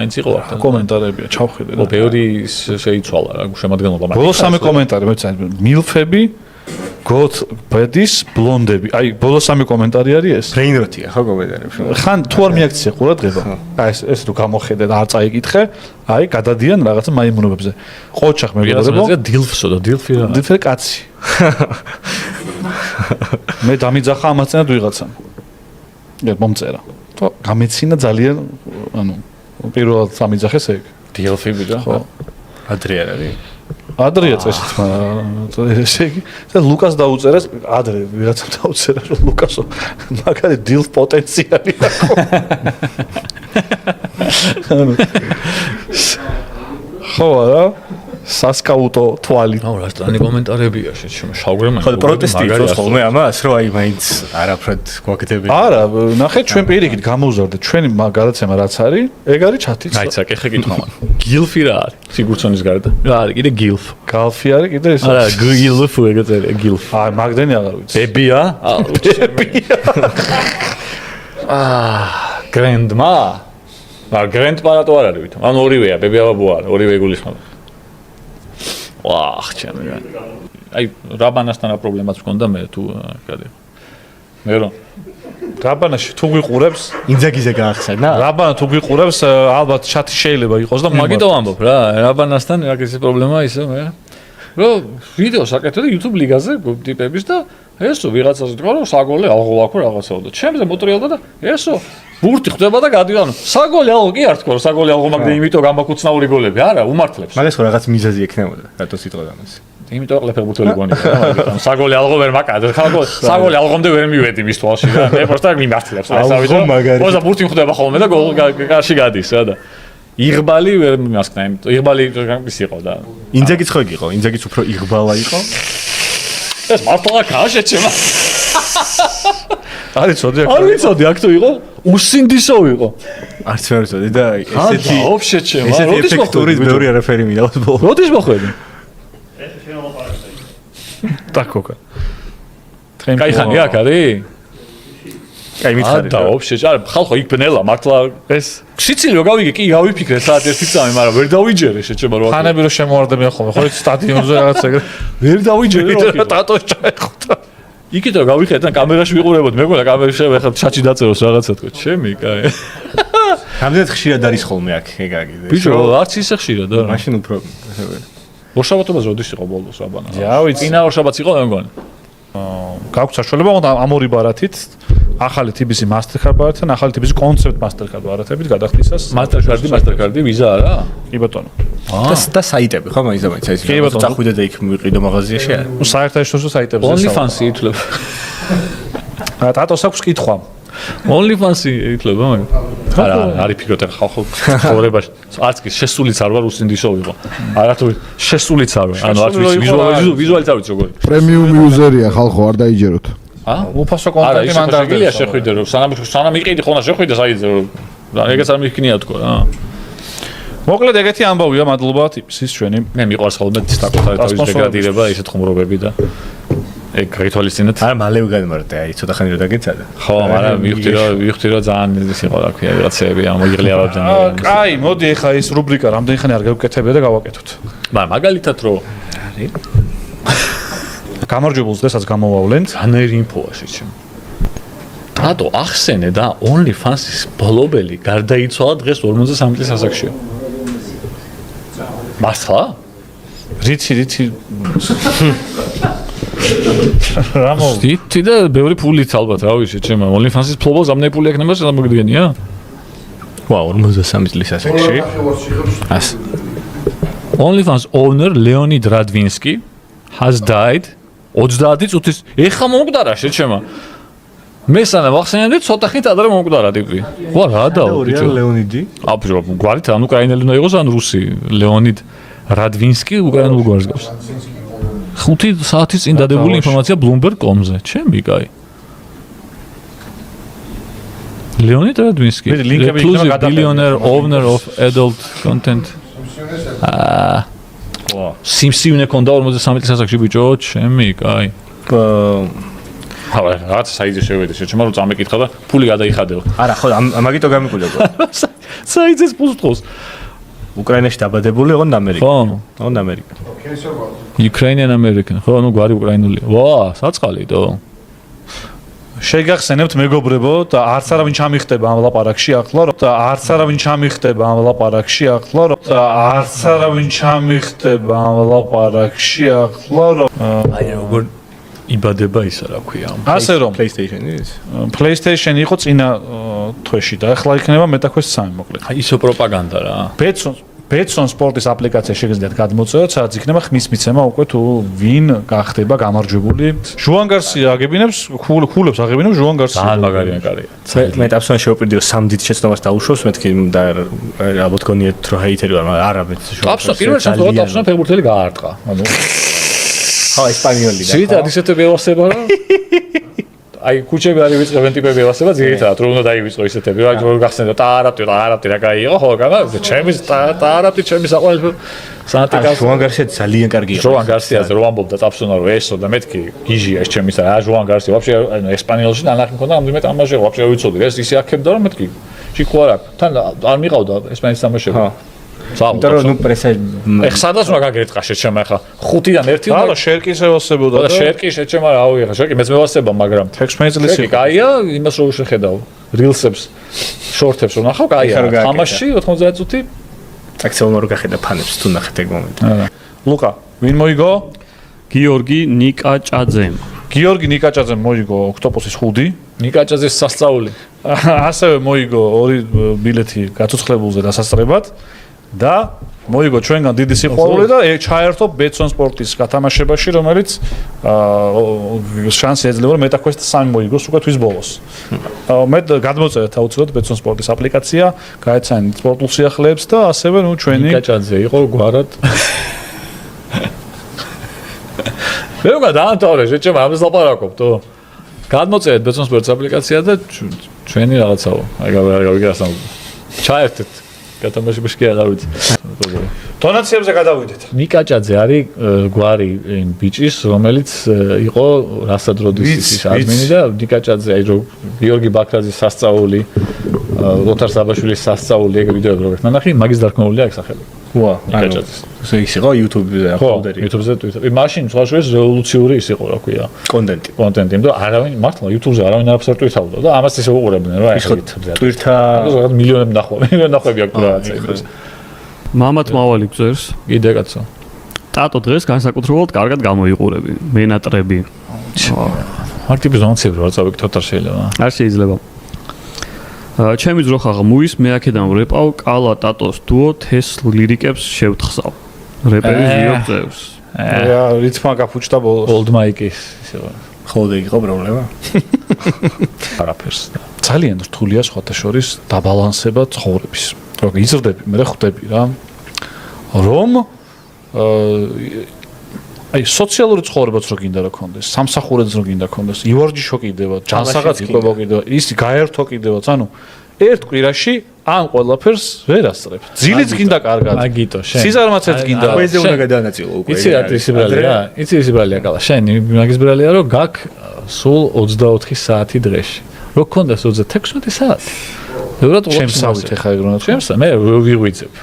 მაინც იყო აქ კომენტარებია ჩავხედე და ბევრი შეიცვალა რა შემადგენლობა ბოლოს 3 კომენტარი მეცანი მილფები გოთ ბედის ბლონდები აი ბოლოს 3 კომენტარი არის ეს ბრეინროტია ხო კომენტარებში ხან თუ არ მიაქცია ყურადღება აი ეს რო გამოხედე და არ წაიკითხე აი გადადიან რაღაცა მაიმუნობებზე ყოჩახ მეგობრებო დილფსო და დილფი რა დილფი კაცი მე დამიძახა ამაცენად ვიღაცამ მომწერა თო გამეცინა ძალიან ანუ პირველად სამიძახეს ეგ დილფი ბიჭო ხო ადრე არ არის ადრეა წესით მაგრამ ესე იგი და ლუკას დაუწერეს ადრე ვიღაცამ დაუწერა რომ ლუკასო მაგარი დილ პოტენციალი აქვს ხო არა სასკაუტო თვალი აუ რა სტრანი კომენტარებია შეჩემ შავგრემა ხო პროტესტი იყოს ხოლმე ამას რომ აი მაინც არაფრად გვაკეთებია არა ნახეთ ჩვენ პირიქით გამოვზარდა ჩვენი გადაცემა რაც არის ეგ არის ჩათიც აი საკე ხე კითხვა გილფი რა არის სიგურცონის გარდა რა არის კიდე გილფ გალფი არის კიდე ეს არა გილფი ეგ წერია გილფ აი მაგდენი აღარ ვიცი ბებია გრენდმა გრენდმა რატო არ არის ვითომ ანუ ორივეა ბებია ბაბუ არა ორივე გულისხმობა ვაჰ ჩემი აი რაბანასთან რა პრობლემაც მქონდა მე თუ კადი მე რომ რაბანაში თუ გვიყურებს ინძაგიზე გაახსენა რაბანა თუ გვიყურებს ალბათ ჩათი შეიძლება იყოს და მაგიტო ვამბობ რა რაბანასთან რა ეს პრობლემა ისე მე რომ ვიდეოს აკეთე და YouTube ლიგაზე ტიპების და ესო ვიღაცას თქვა რომ საგოლე ალღო აქვს რაღაცაო და ჩემზე მოტრიალდა და ესო ბურთი ხდება და გადიანუ საგოლე ალღო კი არ თქვა რომ საგოლე ალღო მაგდე იმიტომ გამბაკუცნაური გოლები არა უმართლებს მაგას ხო რაღაც მიზეზი ექნებოდა რატო სიტყვა ამას იმიტომ ყლეფერ ბურთული გონია რა საგოლე ალღო ვერ მაკადა ხალხო საგოლე ალღომდე ვერ მივედი მის თვალში რა მე პროსტა მიმართლებს რა სავიდო ოღონდ ბურთი ხდება ხოლმე და გოლ კარში გადის რა და იღბალი ვერ მიმასკნა იმიტომ იღბალი ის იყო და ინძაგიც ხო იყო ინძაგიც უფრო იღბალა იყო ეს მართლა კაშეჩემა არის წოდი აქ არ ვიცოდი აქ თუ იყო უსინდისო იყო არც ვერ ვიცოდი და ესეთი ვაფშე ჩემ ესეთი ეფექტური ბევრი არაფერი მინავს ბოლოს როდის მოხვედი დაკოკა კაი ხანი აქ არის კაი მითხარი და ვაფშე არა ხალხო იქ ბნელა მართლა ეს სიცილი რო გავიგე კი გავიფიქრე საათ 1 წამი მაგრამ ვერ დავიჯერე შეჩება რო ხანები რო შემოვარდებიან ხოლმე ხო სტადიონზე რაღაც ეგრე ვერ დავიჯერე რა ტატოს ჩაეხოთა იქით რო გავიხედე და კამერაში ვიყურებოდი მეგონა კამერაში ახლა ჩაჩი დაწეროს რაღაცა თქო ჩემი კაი რამდენად ხშირად არის ხოლმე აქ ეგ აგიდე ბიჭო არც ისე ხშირად არა მაშინ უფრო ორშაბათობას როდის იყო ბოლოს აბანა რა ვიცი წინა ორშაბათს იყო მე მგონი გაქვს საშუალება ამ ორი ბარათით ახალი TBC Mastercard ბარათთან ახალი TBC Concept Mastercard ბარათებით გადახდისას Mastercard ვიზა არა კი ბატონო და საიტები ხო მაინც ის წახვიდე და იქ მივიყიდო მაღაზიაში არა საერთაშორისო საიტებზე OnlyFans-ი ითვლება ტატოს აქვს კითხვა OnlyFans-ი ითვლება არა არის ფიქრობ ახლა ხალხო ცხოვრებაში არც კი შესულიც არ ვარ უსინდისო ვიყო არა თუ შესულიც არ ვარ ანუ არც ვიზუალიც არ ვიცი როგორი პრემიუმ იუზერია ხალხო არ დაიჯეროთ უფასო კონტენტი მან დაგილია შეხვიდე რომ სანამ იყიდი ხონა შეხვიდე საიტზე რომ ეგეც არ მიქნია თქო რა მოკლედ ეგეთი ამბავია მადლობა ტიპის ჩვენი მე მიყვარს ხოლმე საკუთარი თავის დეგრადირება ისეთ ხუმრობები და ეგ გაითვალისწინეთ არა მალე ვიგადმარტე აი ცოტა ხანი რომ დაგეცადე ხო მაგრამ ვიხდი რომ ძალიან ის იყო რა ქვია რაღაცეები ამოიღლიავდნენ კაი მოდი ეხა ის რუბრიკა რამდენი ხანი არ გავკეთებია და გავაკეთოთ მაგრამ მაგალითად რომ გამარჯვებულს დღესაც გამოვავლენთ ანერი ინფოა შეჩემ დადო ახსენე და OnlyFans-ის ბლობელი გარდაიცვალა დღეს 53 წლის ასაკშია მართლა რიცი რამო თითი და ბევრი ფულით ალბათ რა ვიცი ჩემ OnlyFans-ის ფლობელს ამდენი ფული ექნება შემოგდგენია ვა 53 წლის ასაკში ას OnlyFans owner Leonid Radvinsky has died 30 წუთის ეხა მომკვდარა შეჩემა მე სანამ ახსენებდი ცოტა ხნით ადრე მომკვდარა ტიპი ხო რა დაო ბიჭო ლეონიდი აბჟო გვარით ან უკრაინელი უნდა იყოს ან რუსი Leonid Radvinsky უკრაინულ გვარს გავს 5 საათის წინ დადებული ინფორმაცია Bloomberg.com-ზე ჩემი კაი Leonid Radvinsky billionaire owner of adult content სიმსივნე ქონდა 53 წლის ასაკში ბიჭო ჩემი კაი რაღაც საიტზე შევედი შეჩემ რომ წამეკითხა და ფული გადაიხადეო არა ხო მაგიტო გამიკვირდა საიძეს პუსტოს. უკრაინაში დაბადებული ოღონდ ამერიკა. ხო. ოღონდ ამერიკა. Ukrainian American. ხო, ნუ გვარი უკრაინულია. ვა, საწყალიდო. შეგახსენებთ მეგობრებო და არც არავინ ჩამიხდება ამ ლაპარაკში ახლა რომ და არც არავინ ჩამიხდება ამ ლაპარაკში ახლა რომ და არც არავინ ჩამიხდება ამ ლაპარაკში ახლა რომ აი როგორ იბადება ისა რა ქვია. ასე რომ PlayStation-ის. PlayStation იყო წინა თვეში და ახლა იქნება MetaQuest 3 მოკლედ. აი ისო პროპაგანდა რა. Betson სპორტის აპლიკაცია შეგიძლიათ გადმოწეროთ, სადაც იქნება ხმის მიცემა უკვე თუ ვინ გახდება გამარჯვებული. ჟუან გარსია აგებინებს, ხულებს აგებინებს ჟუან გარსია. ძალიან მაგარია კარია. მე ტაფსონ შეუპირდიო 3 დიდ შეცდომას დაუშვოს მეთქი და ალბათ გონიათ რომ ჰეიტერი ვარ, მაგრამ არა მე ტაფსონ პირველ შემთხვევაში ტაფსონ ფეხბურთელი გაარტყა. ანუ ხო ესპანიოლი და ძირითადად ისეთი ველოსება რა. აი ქუჩები არის ვიწყებენ ტიპები ველოსება ძირითადად რომ უნდა დაივიწყო ისეთები რა გახსენდა ტარაპტი რა გაიიღო ხო განა ჩემის ტარაპტი ჩემის აყვალ სანტიკას ჟუან გარსია ძალიან კარგი იყო. ჟუან გარსიაზე რო ამბობდა ტაფსონა რომ ესო და მეთქი გიჟია ეს ჩემის რა ჟუან გარსია вообще ანუ ესპანიელში დანახი მქონდა ამდენად თამაში вообще ვიცოდი ეს ისე აქებდა რომ მეთქი შიქო არა თან არ მიყავდა ესპანეთის თამაშები იმიტომ რომ ნუ პრესა ეხ სადაც უნდა გაგერტყა შეჩემ ახლა 5-დან 1 და შერკი შევასებოდა და შერკი შეჩემ არა აუ ეხა შერკი მეც მევასება მაგრამ 16 წლის იყო კაია იმას რო შეხედავ რილსებს შორტებს რო ნახავ კაია თამაში 90 წუთი აქციონო რო გახედა ფანებს თუ ნახეთ ეგ მომენტი ლუკა ვინ მოიგო გიორგი ნიკაჭაძემ გიორგი ნიკაჭაძემ მოიგო ოქტოპუსის ხუდი ნიკაჭაძის სასწაული ასევე მოიგო 2 ბილეთი გაცოცხლებულზე დასასწრებად და მოიგო ჩვენგან დიდი სიყვარული და ჩაერთო Betson სპორტის გათამაშებაში, რომელიც შანსი ეძლევა რომ MetaQuest 3 მოიგოს უკვე თვის ბოლოს. მე გადმოწერეთ აუცილებლად Betson სპორტის აპლიკაცია, გაეცანით სპორტულ სიახლეებს და ასევე ნუ ჩვენი ნიკაჭაძე იყო გვარად. მე უკვე დაანთავრე, შეჭამ ამას ლაპარაკობთო. გადმოწერეთ Betson სპორტის აპლიკაცია და ჩვენი რაღაცაო. აი გავიგასავ. ჩაერთეთ გათამაშებაში კი აღარ ვიცი. დონაციებზე გადავიდეთ. ნიკაჭაძე არის გვარი ბიჭის, რომელიც იყო რასად როდის ადმინი და ნიკაჭაძე აი რომ გიორგი ბაქრაძის სასწაული, ლოთარ საბაშვილის სასწაული ეგ ვიდეოები როგორ ნახე, მაგის დარქმეულია ეგ სახელი. ვა, ნიკაჭაძეს. ის იყო YouTube-ზე აპლოდერი. YouTube-ზე Twitter-ზე. მაშინ სხვა შორის რევოლუციური ის იყო, რა ქვია. კონტენტი. კონტენტი, იმიტომ არავინ მართლა YouTube-ზე არავინ არაფერს არ ტვითავდა და ამას ისე უყურებდნენ რა. ის ხო Twitter-თა მილიონები ნახვები აქვს რაღაცა იმას. მამათ მავალი გძერს კიდე კაცო. ტატო დღეს განსაკუთრებულად კარგად გამოიყურები მენატრები მარტივი ზონაცები რა წავიქოთ არ შეიძლება. არ შეიძლება ჩემი ძროხა ღმუის მე აქედან ვრეპავ კალა ტატოს დუო თეს ლირიკებს შევთხსავ რეპერი ზიო გძევს რითმა გაფუჭდა ბოლოს Old Mike-ის ისე ხოლმე იყო პრობლემა. არაფერს. ძალიან რთულია სხვათა შორის დაბალანსება ცხოვრების. რომ იზრდები, მე ხვდები რა. რომ აი სოციალური ცხოვრებაც რო გინდა რა კონდეს, სამსახურეც რო გინდა კონდეს, ივარჯიშო კიდევა, ჯანსაღაც იყვება კიდევა, ის გაერთო კიდევაც, ანუ ერთ კვირაში ამ ყველაფერს ვერ ასწრებ. ძილიც გინდა კარგად. აგიტო, შენ. სიზარმაცეც გინდა. ყვეზე უნდა გადაანაწილო უკვე. იცი რა ის ბრალია? იცი ის ბრალია კალა. შენ მაგის ბრალია რომ გაკ სულ 24 საათი დღეში. რო კონდეს 36 საათი. ბევრად ჩემსავით ეხა ეგ რომ ჩემს მე ვიღვიძებ.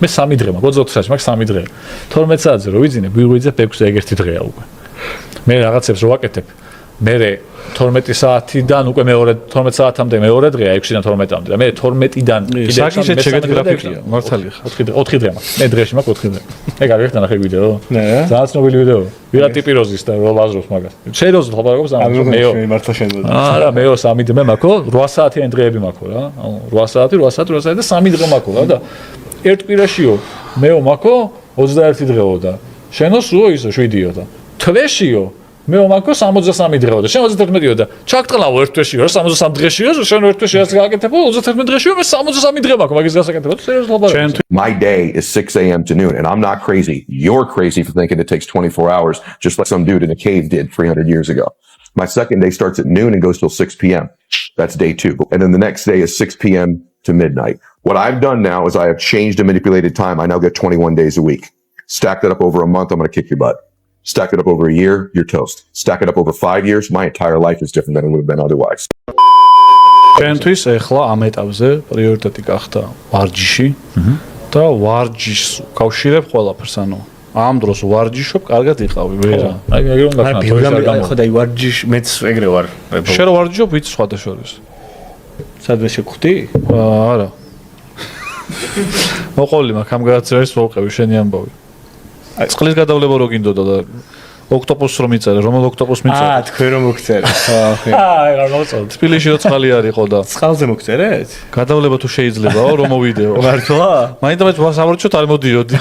მე 3 დღე მაქვს 24 საათი მაქვს 3 დღე. 12 საათზე რო ვიძინებ ვიღვიძებ 6-ზე ეგ 1 დღეა უკვე. მე რაღაცებს რო ვაკეთებ მე 12 საათიდან უკვე მეორე 12 საათამდე მეორე დღეა 6-დან 12-მდე და მე 12-დან კიდე საკითხი შეგედგრაფიკია მართალია 4 დღე მაქვს მე დღეში მაქვს 4 დღე ეგ არის ხა ნახე ვიდეო ძალიან ცნობილი ვიდეო ვირა ტიპი როზის და როლაზროს მაგას შეროზ ლაპარაკობს ამაზე მეო მართლა შენდა არა მეო 3 დღე მაქვს 8 საათიანი დღეები მაქვს რა 8 საათი და 3 დღე მაქვს რა და ერთ კვირაშიო მეო მაქვს 21 დღეო და შენო სულ ისო 7-იო და თვეშიო მე მაქვს 63 დღეო და შენ 31-იო და ჩაგტყლავ ერთ თვეშიო 63 დღეშიო შენ ერთ თვეში რაც გააკეთებო 31 დღეშიო მე 63 დღე მაქვს მაგის გასაკეთებლად სერიოზულად ლაპარაკობ My day is 6 a.m. to noon, and I'm not crazy. You're crazy for thinking it takes 24 hours, just like some dude in a cave did 300 years ago. My second day starts at noon and goes till 6 p.m. That's day 2. And then the next day is 6 p.m. to midnight. What I've done now is I have changed and manipulated time. I now get 21 days a week. Stack that up over a month, I'm going to kick your butt. Stack it up over a year, you're toast. Stack it up over 5 years, my entire life is different than it would have been otherwise. ჩვენთვის ეხლა ამ ეტაპზე პრიორიტეტი გახდა ვარჯიში და ვარჯიშს კავშირებ ყველაფერს, ანუ ამ დროს ვარჯიშობ, კარგად იყავი, ვერა. აი მე რომ გახსნა ხო და ვარჯიშ მეც ეგრე ვარ. შენ რო ვარჯიშობ, ვიცი სხვადასხვა. სადმე შეგხვდი? არა. მოყოლი მაქვს ამ გადაცემას მოვყევი შენი ამბავი. აი წყლის გადავლება რო გინდოდა და ოქტოპუსს რომ მიწერე, რომელ ოქტოპუსს მიწერე? თქვენ რომ მოგწერეთ. აი რა გავწოდე. თბილისში რო წყალი არ იყო და წყალზე მოგწერეთ? გადავლება თუ შეიძლებაო რომ მოვიდეო. მართლა? მაინც სამორჩოთ არ მოდიოდი.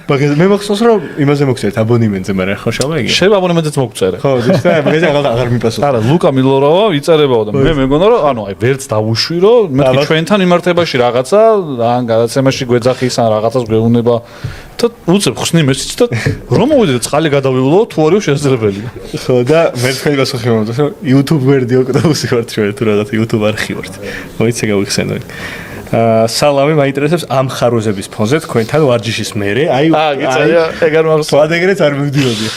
მაგაზე მე მახსოვს რომ იმაზე მოგწერეთ აბონემენტზე, მაგრამ ხო შავეგი. შენ აბონემენტზეც მოგწერე. ხო, და მაგაზე აღარ მიპასუხე. არა, ლუკა მილორავა იწერებაო და მე მეგონა რომ ანუ აი ვერც დავუშვირო, მეთქი ჩვენთან მიმართებაში რაღაცა, ან გადაცემაში გვეძახის ან რაღაცას გვეუბნება და უცებ ხსნი მესიც და რომ მოვიდე წყალი გადავიულო თუ არის შესაძლებელი. ხო და მე თქვენი პასუხი მომწონს რომ YouTube ვერდი ოქტოპუსი ვარ ჩვენ თუ რაღაცა YouTube არხი ვართ. მოიცე გავიხსენოთ. სალამი, მაინტერესებს ამ ხაროზების ფონზე თქვენთან ვარჯიშის მერე, აი გიწერია, ეგ არ მახსოვს. ვადეგრეც არ მივდიოდი.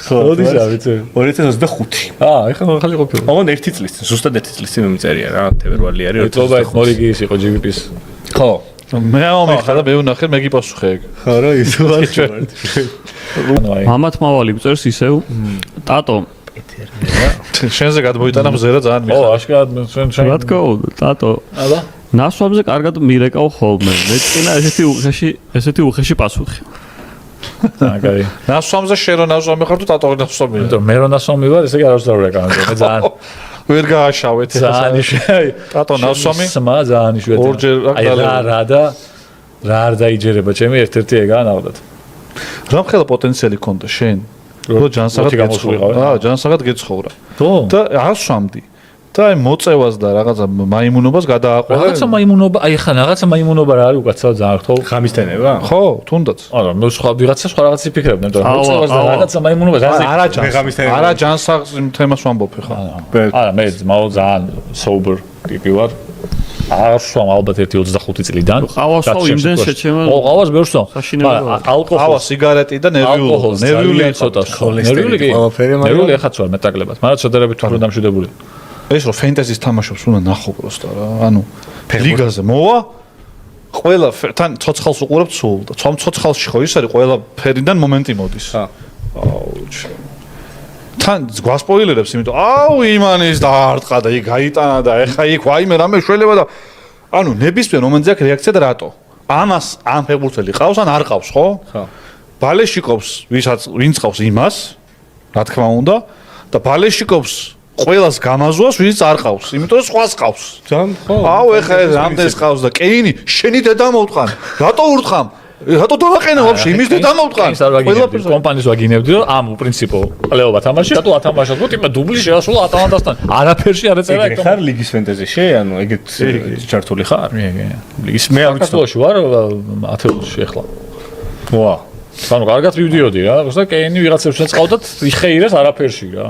ხო, როდის ავიცე? 2025. ეხლა ხალი ყოფილი. ოღონდ 1 წლის წინ, ზუსტად 1 წლის წინ მიმწერია რა, თებერვალი არის. ეთობა ეს მორიგის იყო GVP-ს. ხო. მე ამომიხდა და მე ვნახე, მე გიპასუხე ეგ. ხო რა, ისე ვარ. ანუ აი მამათ მავალი წერს ისევ ტატო შენზე გადმოიტანა მზერა ძალიან ო მიხარ. აშკარად ჩვენ რა თქო ტატო აბა ნასვამზე კარგად მირეკავ ხოლმე მე წინა ესეთი უხეში პასუხი აკაი ნასვამზე შენ რო ნასვამი ხარ თუ ტატო ნასვამია. იმიტომ მე რომ ნასვამი ვარ ესე კი არ ვსწავლე მე ძალიან ვერ გააშავეთ. ძალიან იშვიათი ტატო ნასვამი სმა ძალიან იშვიათი ორჯერ აი რა და რა არ დაიჯერება ჩემი ერთ-ერთი ეგაა ნახდათ რა მხელა პოტენციალი ქონდა შენ რო ჯანსაღად გეცხოვრა. აა ჯანსაღად გეცხოვრა. თო და არ სვამდი. და აი მოწევას და რაღაცა მაიმუნობას გადააყოლა. რაღაცა მაიმუნობა აი ხა რაღაცა მაიმუნობა რა არის უკაცრავ ძალიან რთულ ხამისთენება? ხო, თუნდაც. არა მე სხვა ვიღაცა სხვა რაღაცი ფიქრებდნენ მაგრამ მოწევას და რაღაცა მაიმუნობა არა ჯანსაღს თემას ვამბობ ხა. არა მე ძმაო ძალიან sober ტიპი ვარ არ სვამ ალბათ 1-25 წლიდან ყავას ხო იმდენ შეჩემა ყავას ბევრს სვამ საშინელება ალკოჰოლი სიგარეტი და ნერვიული ცოტა ქოლესტერი, ყველაფერი, მაგრამ- ნერვიული ეხაც ვარ მეტაკლებად მაგრამ ცოტარებით თუ დამშვიდებული ეს რო ფენტეზის თამაშობს უნდა ნახო პროსტა რა. ანუ ლიგაზე მოვა ყველა თან ცოცხალს უყურებ ცულ და ცოცხალში ხო ის არის ყველა ფერიდან მომენტი მოდის. აუჩ. თან გვასპოილერებს იმიტომ აუ იმანის დაარტყა და იქ გაიტანა და ეხა იქ ვაიმე რამე შველება და ანუ ნებისმიერ მომენტზე აქვს რეაქცია და რატო? ამას ამ ფეხბურთელი ყავს ან არ ყავს ხო? ხო. ბალეში ყავს ვინც ყავს იმას რა თქმა უნდა და ბალეში ყავს ყველას გამაზვას ვინც არ ყავს იმიტომ რომ სხვას ყავს. ძალიან ხო. აუ ეხა რამდენს ყავს და კეინი შენი დედა მოვტყან რატო ურტყამ რატო დავაყენე ვაფშე იმის დედა მოვტყან ყველაფერს კომპანიის ვაგინებდი რომ ამ პრინციპო ყლეობა თამაში რატო ათამაშოთ გო ტიპა დუბლი შეასრულა ატალანტასთან არაფერში არ ეწერა ეგრე ხარ ლიგის ფენტეზიში? ანუ ეგეთ ჩართული ხარ? ლიგის მე არ ვიცი. საქართველოში ვარ ათეულში ახლა ვა. ანუ კარგად მივდიოდი რა, ხოსა კეინი ვიღაცებს შეწყავდათ იხეირეს არაფერში რა.